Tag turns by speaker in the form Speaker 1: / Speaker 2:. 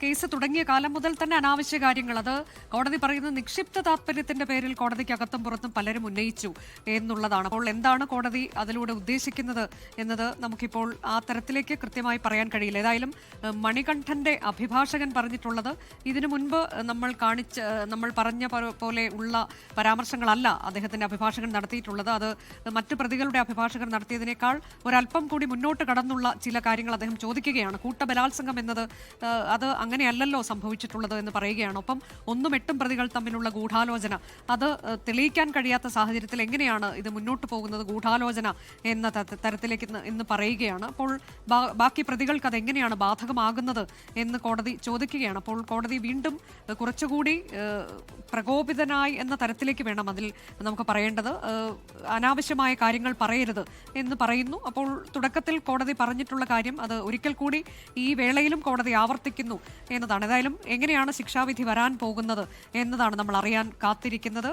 Speaker 1: Case തുടങ്ങിയ കാലം മുതൽ തന്നെ അനാവശ്യ കാര്യങ്ങൾ, അത് കോടതി പറയുന്നത് നിക്ഷിപ്ത താല്പര്യത്തിന്റെ പേരിൽ കോടതിക്കകത്തും പുറത്തും പലരും ഉന്നയിച്ചു എന്നുള്ളതാണ്. അപ്പോൾ എന്താണ് കോടതി അതിലൂടെ ഉദ്ദേശിക്കുന്നത് എന്നത് നമുക്കിപ്പോൾ ആ തരത്തിലേക്ക് കൃത്യമായി പറയാൻ കഴിയില്ല. ഏതായാലും മണികണ്ഠന്റെ അഭിഭാഷകൻ പറഞ്ഞിട്ടുള്ളത് ഇതിനു മുൻപ് നമ്മൾ പറഞ്ഞ പോലെ ഉള്ള പരാമർശങ്ങളല്ല അദ്ദേഹത്തിന്റെ അഭിഭാഷകൻ നടത്തിയിട്ടുള്ളത്. അത് മറ്റു പ്രതികളുടെ അഭിഭാഷകർ നടത്തിയതിനേക്കാൾ ഒരല്പം കൂടി മുന്നോട്ട് കടന്നുള്ള ചില കാര്യങ്ങൾ അദ്ദേഹം ചോദിക്കുകയാണ്. കൂട്ടബലാത്സംഗം എന്നത് അത് അങ്ങനെയല്ലല്ലോ സംഭവിച്ചിട്ടുള്ളത് എന്ന് പറയുകയാണ്. ഒപ്പം 1ഉം 8ഉം പ്രതികൾ തമ്മിലുള്ള ഗൂഢാലോചന അത് തെളിയിക്കാൻ കഴിയാത്ത സാഹചര്യത്തിൽ എങ്ങനെയാണ് ഇത് മുന്നോട്ട് പോകുന്നത്, ഗൂഢാലോചന എന്ന തരത്തിലേക്ക് ഇന്ന് പറയുകയാണ്. അപ്പോൾ ബാക്കി പ്രതികൾക്ക് അത് എങ്ങനെയാണ് ബാധകമാകുന്നത് എന്ന് കോടതി ചോദിക്കുകയാണ്. അപ്പോൾ കോടതി വീണ്ടും കുറച്ചുകൂടി പ്രകോപിതനായി എന്ന തരത്തിലേക്ക് വേണം അതിൽ നമുക്ക് പറയേണ്ടത്. അനാവശ്യമായ കാര്യങ്ങൾ പറയരുത് എന്ന് പറയുന്നു. അപ്പോൾ തുടക്കത്തിൽ കോടതി പറഞ്ഞിട്ടുള്ള കാര്യം അത് ഒരിക്കൽ കൂടി ഈ വേളയിലും കോടതി ആവർത്തിക്കുന്നു എന്നതാണ്. ഏതായാലും എങ്ങനെയാണ് ശിക്ഷാവിധി വരാൻ പോകുന്നത് എന്നതാണ് നമ്മൾ അറിയാൻ കാത്തിരിക്കുന്നത്.